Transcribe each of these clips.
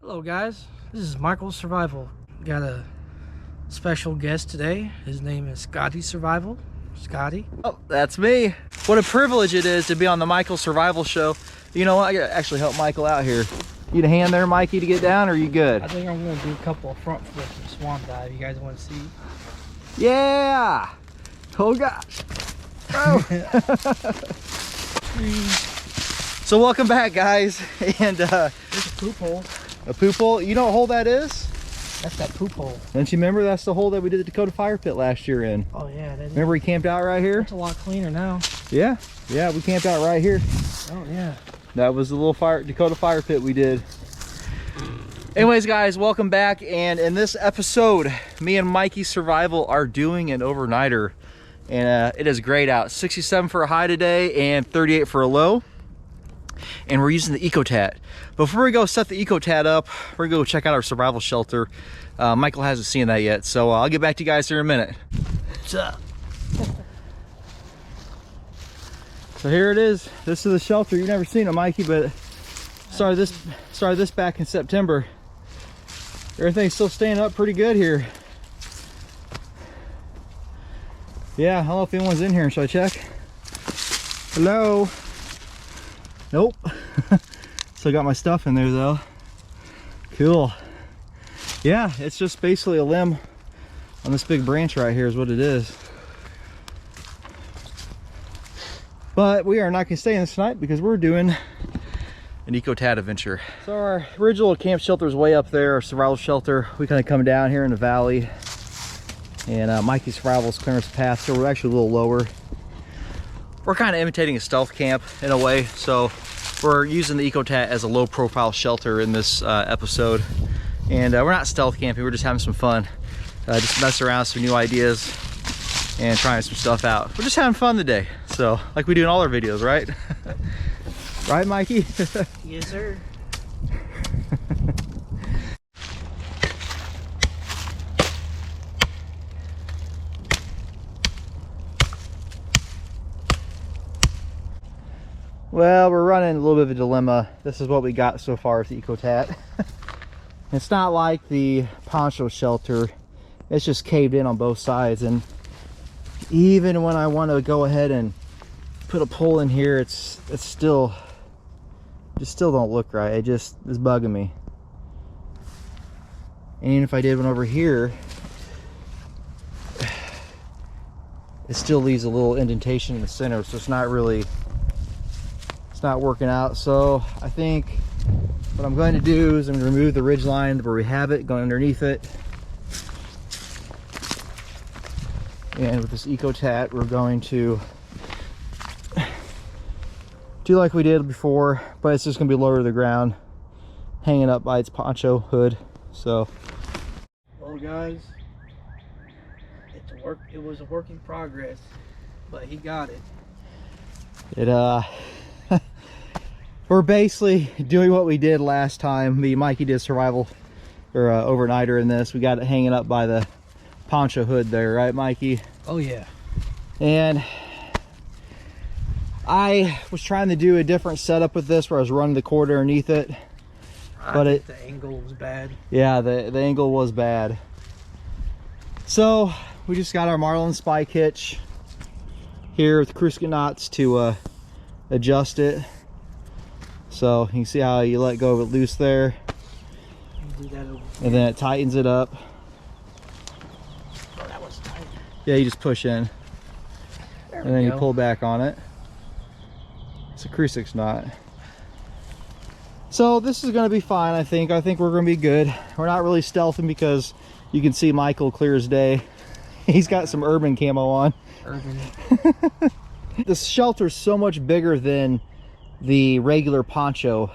Hello guys, this is Michael Survival. Got a special guest today. His name is Scotty Survival. Scotty. Oh, that's me. What a privilege it is to be on the Michael Survival Show. You know what? I gotta actually help Michael out here. You need a hand there, Mikey, to get down, or are you good? I think I'm gonna do a couple of front flips and swan dive. You guys want to see? Yeah! Oh gosh. Oh. So welcome back, guys. And There's a poop hole. a poop hole. You know what hole that is? That's that poop hole. Don't you remember? That's the hole that we did the Dakota fire pit last year in. Oh yeah, that is. Remember we camped out right here? It's a lot cleaner now. Yeah, we camped out right here. Oh yeah. That was the little Dakota fire pit we did. Anyways, guys, welcome back. And in this episode, me and Mikey Survival are doing an overnighter. And it is great out. 67 for a high today and 38 for a low. And we're using the Ecotat. Before we go set the Ecotat up, we're gonna go check out our survival shelter. Michael hasn't seen that yet, so I'll get back to you guys here in a minute. What's up? So here it is. This is the shelter. You've never seen it, Mikey, but started this back in September. Everything's still staying up pretty good here. Yeah, I don't know if anyone's in here. Should I check? Hello? Nope. Still got my stuff in there though. Cool. Yeah, it's just basically a limb on this big branch right here is what it is. But we are not going to stay in this tonight because we're doing an Ecotat adventure. So our original camp shelter is way up there, our survival shelter. We kind of come down here in the valley. And Mikey's Survival is clearance path, so we're actually a little lower. We're kind of imitating a stealth camp in a way, so we're using the Ecotat as a low profile shelter in this episode. And we're not stealth camping, we're just having some fun. Just messing around with some new ideas and trying some stuff out. We're just having fun today, so like we do in all our videos, right? Right, Mikey? Yes, sir. Well, we're running a little bit of a dilemma. This is what we got so far with the Ecotat. It's not like the poncho shelter. It's just caved in on both sides, and even when I want to go ahead and put a pole in here, it still don't look right. It just is bugging me. And even if I did one over here, it still leaves a little indentation in the center, so it's not working out. So I think what I'm going to do is I'm going to remove the ridge line where we have it, go underneath it. And with this Ecotat, we're going to do like we did before, but it's just going to be lower to the ground, hanging up by its poncho hood. So, Well, guys, it was a work in progress, but he got it. We're basically doing what we did last time. Me and Mikey did survival or overnighter in this. We got it hanging up by the poncho hood there, right, Mikey? Oh yeah. And I was trying to do a different setup with this where I was running the cord underneath it. But the angle was bad. Yeah, the angle was bad. So we just got our Marlin spike hitch here with Cruciate knots to adjust it. So you can see how you let go of it loose there, and then it tightens it up. Oh, that was tight. Yeah, you just push in, and then you pull back on it. It's a Cruciate knot. So this is going to be fine, I think. I think we're going to be good. We're not really stealthing because you can see Michael clear as day. He's got some urban camo on. Urban. This shelter is so much bigger than the regular poncho.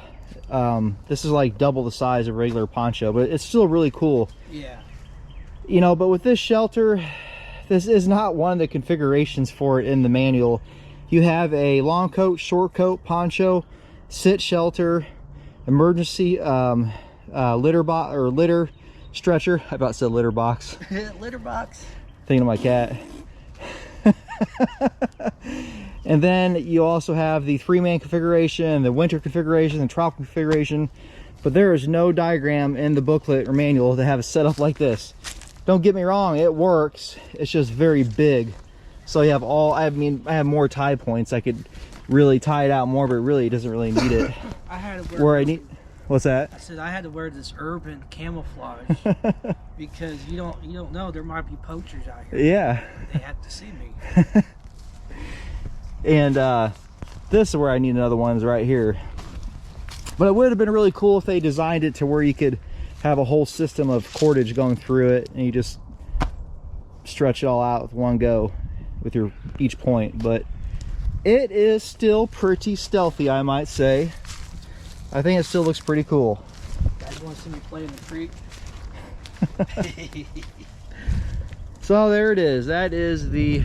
This is like double the size of regular poncho, but it's still really cool. Yeah. You know, but with this shelter, this is not one of the configurations for it in the manual. You have a long coat, short coat, poncho, sit shelter, emergency litter stretcher. I about said litter box. Litter box. Thinking of my cat. And then you also have the 3-man configuration, the winter configuration, the tropical configuration. But there is no diagram in the booklet or manual to have it set up like this. Don't get me wrong, it works. It's just very big. So you have all, I mean, I have more tie points. I could really tie it out more, but really it doesn't really need it. I had to wear Where I need, what's that? I said I had to wear this urban camouflage because you don't know, there might be poachers out here. Yeah. They have to see me. And this is where I need another one, is right here. But it would have been really cool if they designed it to where you could have a whole system of cordage going through it, and you just stretch it all out with one go with your each point. But it is still pretty stealthy, I might say. I think it still looks pretty cool. You guys want to see me play in the creek? So there it is. That is the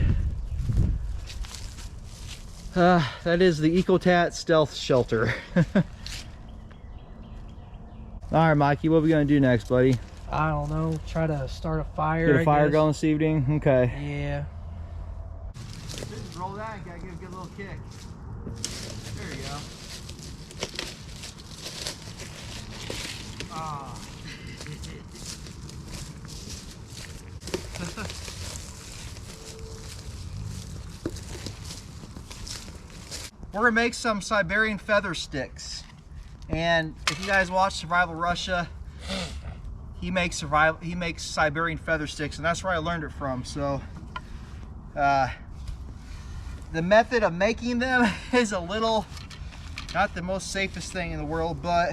Ecotat stealth shelter. All right, Mikey, what are we gonna do next, buddy? I don't know. Try to start a fire. Get a fire I guess. going this evening. Okay. Yeah. Just roll that and gotta give it a good little kick. There you go. Ah. We're gonna make some Siberian feather sticks. And if you guys watch Survival Russia, he makes Siberian feather sticks, and that's where I learned it from. So the method of making them is a little not the most safest thing in the world, but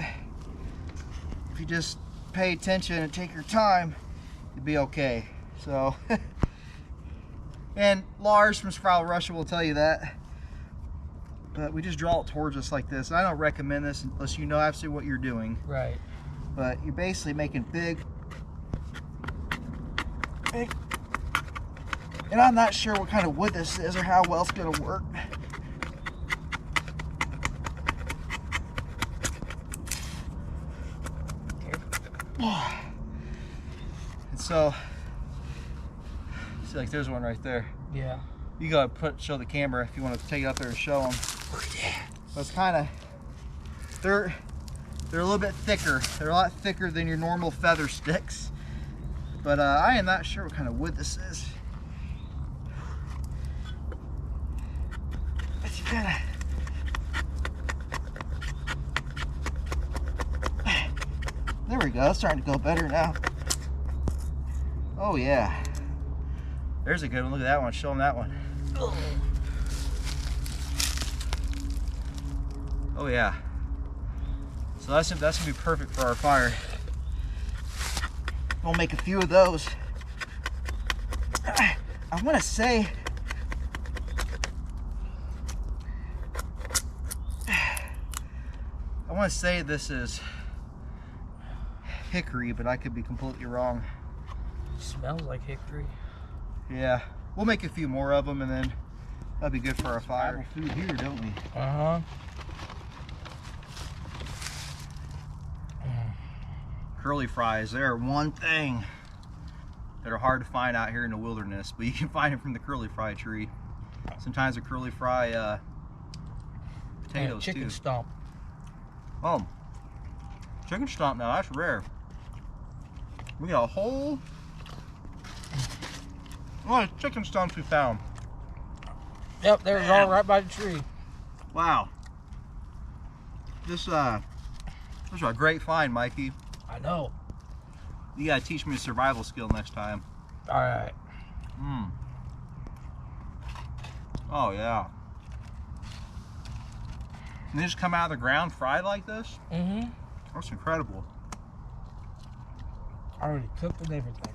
if you just pay attention and take your time, you'll be okay. So and Lars from Survival Russia will tell you that. But we just draw it towards us like this. I don't recommend this unless you know absolutely what you're doing. Right. But you're basically making big. And I'm not sure what kind of wood this is or how well it's going to work. And so, see, like there's one right there. Yeah. You gotta show the camera if you want to take it up there and show them. Yeah. So it's kind of, they're a little bit thicker. They're a lot thicker than your normal feather sticks. But I am not sure what kind of wood this is. But you gotta. There we go. It's starting to go better now. Oh yeah. There's a good one. Look at that one. Show them that one. Oh yeah. So that's gonna be perfect for our fire. We'll make a few of those. I want to say this is hickory, but I could be completely wrong. Smells like hickory. Yeah, we'll make a few more of them, and then that'll be good for our fire. Food here, don't we? Uh-huh. Curly fries, they're one thing that are hard to find out here in the wilderness, but you can find them from the curly fry tree. Sometimes a curly fry potatoes chicken too. Stomp. Oh, chicken stomp now, that's rare. We got a whole lot of chicken stumps we found. Yep, they're all right by the tree. Wow. This was a great find, Mikey. I know. You gotta teach me a survival skill next time. All right. Oh yeah. And they just come out of the ground fried like this? Mm-hmm. That's incredible. Already cooked and everything.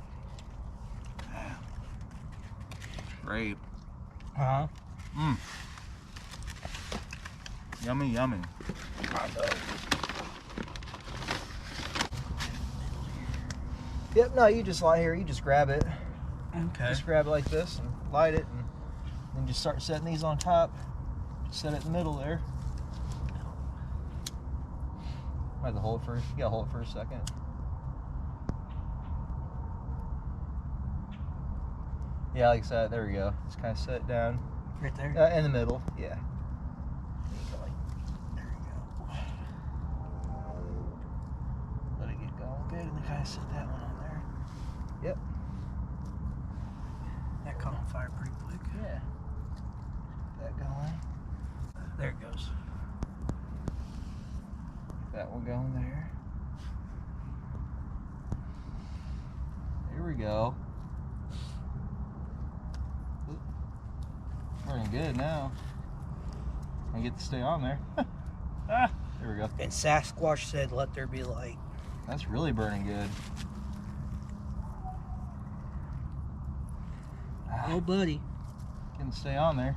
Great. Uh-huh. Yummy, yummy. I know. Yep, no, you just lie here, you just grab it. Okay. Just grab it like this and light it, and then just start setting these on top. Just set it in the middle there. I have to hold it first. You gotta hold it for a second. Yeah, like I said, there we go. Just kind of set it down. Right there? In the middle, yeah. There you go. I set that one on there. Yep. That caught on fire pretty quick. Yeah. Get that going. There it goes. Get that one going there. Here we go. Burning good now. I get to stay on there. There we go. And Sasquatch said, "Let there be light." That's really burning good. Oh, buddy. Can stay on there.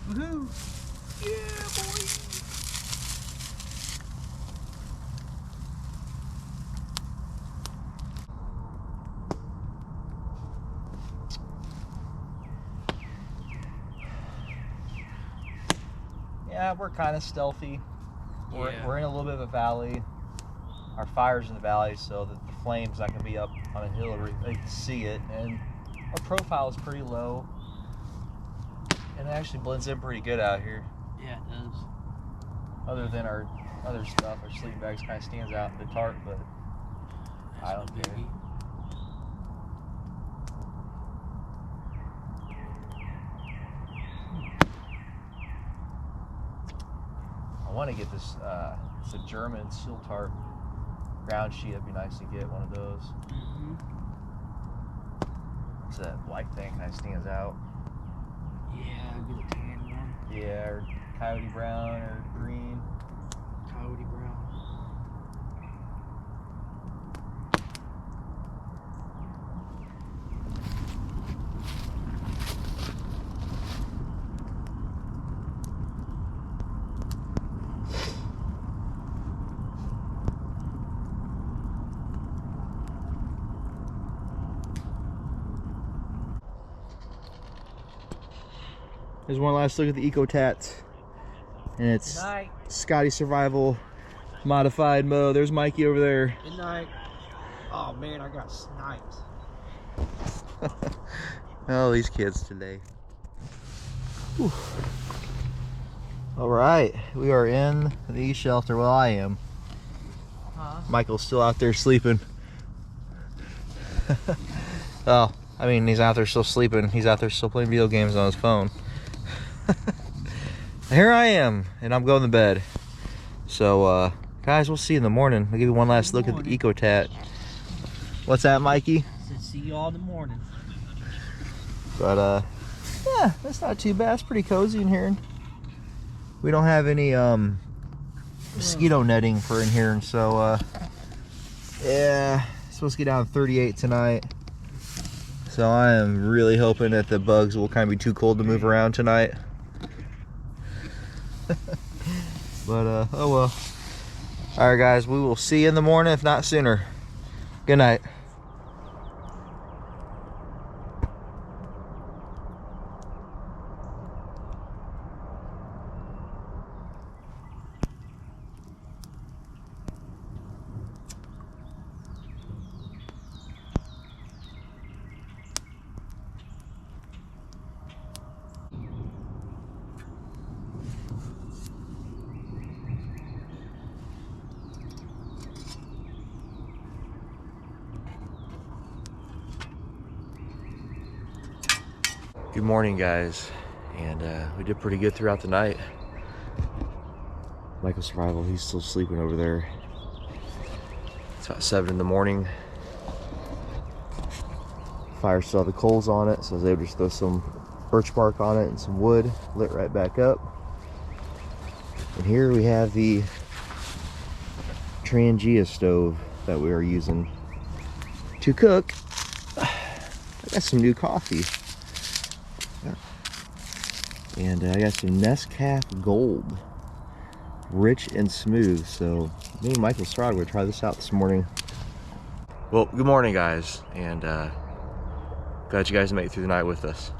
Woohoo! Yeah, boy! Yeah, we're kind of stealthy. Yeah. We're in a little bit of a valley. Our fire's in the valley, so that the flame's not going to be up on a hill where you can see it. And our profile is pretty low. And it actually blends in pretty good out here. Yeah, it does. Other than our other stuff, our sleeping bags kind of stands out in the tarp, but I don't care. I want to get this, it's a German seal tarp ground sheet. It'd be nice to get one of those. Mm-hmm. So that white thing kind of stands out. Yeah, get a tan one. Yeah, or coyote brown or green. Coyote brown. Here's one last look at the Ecotat. And it's Good night. Scotty Survival modified mode. There's Mikey over there. Good night. Oh man, I got sniped. Oh, these kids today. Whew. All right, we are in the shelter. Well, I am. Huh? Michael's still out there sleeping. Oh, I mean, he's out there still sleeping. He's out there still playing video games on his phone. Here I am, and I'm going to bed. So, guys, we'll see you in the morning. I'll give you one last look at the Ecotat. What's that, Mikey? Said see you all in the morning. But, yeah, that's not too bad. It's pretty cozy in here. We don't have any, mosquito netting for in here, and so, yeah, it's supposed to get down to 38 tonight. So I am really hoping that the bugs will kind of be too cold to move around tonight. But, oh well. All right, guys, we will see you in the morning, if not sooner. Good night. Good morning, guys, and we did pretty good throughout the night. Michael Survival, he's still sleeping over there. It's about 7 in the morning. Fire still had the coals on it, so I was able to just throw some birch bark on it and some wood, lit right back up. And here we have the Trangia stove that we are using to cook. I got some new coffee. And I got some Nescafe Gold, rich and smooth. So me and Michael Strad, we're gonna try this out this morning. Well, good morning, guys, and glad you guys made it through the night with us.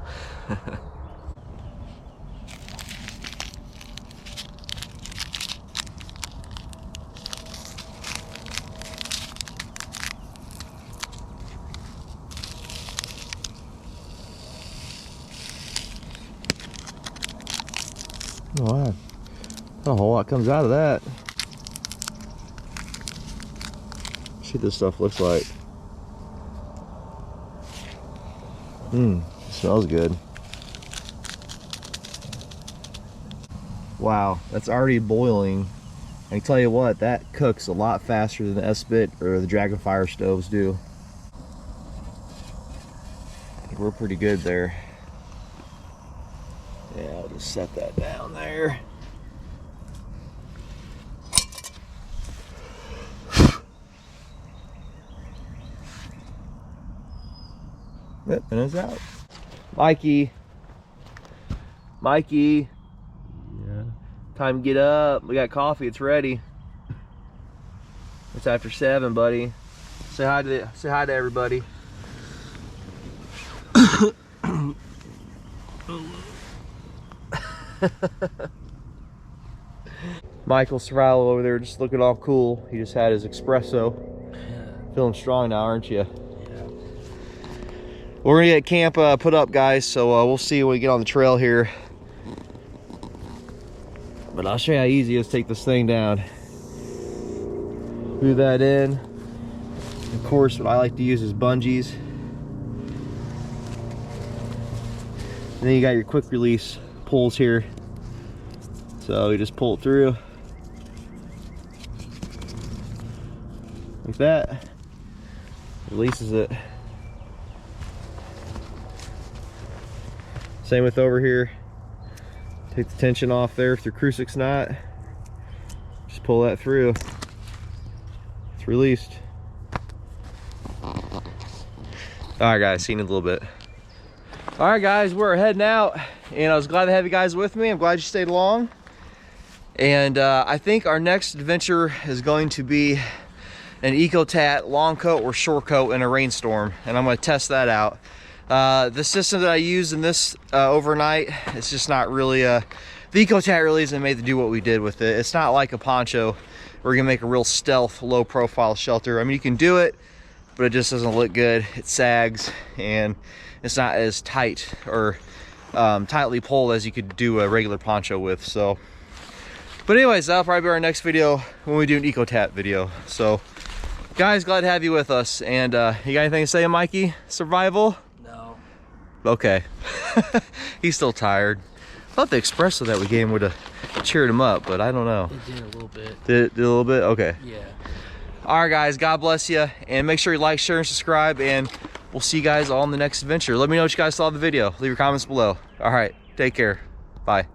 Oh, wow. Not a whole lot comes out of that. See what this stuff looks like. It smells good. Wow, that's already boiling. I can tell you what, that cooks a lot faster than the S-Bit or the Dragonfire stoves do. We're pretty good there. Yeah, I'll just set that down there. Yep, and it's out. Mikey. Mikey. Yeah. Time to get up. We got coffee. It's ready. It's after 7, buddy. Say hi to everybody. Michael Survival over there just looking all cool. He just had his espresso. Feeling strong now, aren't you? We're gonna get camp put up, guys, so we'll see when we get on the trail here. But I'll show you how easy it is to take this thing down. Screw that in. Of course, what I like to use is bungees. And then you got your quick release pulls here. So you just pull it through. Like that. Releases it. Same with over here. Take the tension off there through crucifix knot. Just pull that through. It's released. Alright guys, see you in a little bit. Alright guys, we're heading out. And I was glad to have you guys with me. I'm glad you stayed along. And I think our next adventure is going to be an Ecotat long coat or short coat in a rainstorm. And I'm going to test that out. The system that I used in this overnight, it's just not really the Ecotat really isn't made to do what we did with it. It's not like a poncho where you're gonna make a real stealth, low profile shelter. I mean, you can do it, but it just doesn't look good. It sags and it's not as tight or tightly pulled as you could do a regular poncho with. So, but anyways, that'll probably be our next video when we do an Ecotat video. So guys, glad to have you with us. And you got anything to say, Mikey? Survival? Okay. He's still tired. I thought the espresso that we gave him would have cheered him up, but I don't know. It did a little bit. Did a little bit? Okay. Yeah. All right, guys. God bless you. And make sure you like, share, and subscribe. And we'll see you guys all in the next adventure. Let me know what you guys saw of the video. Leave your comments below. All right. Take care. Bye.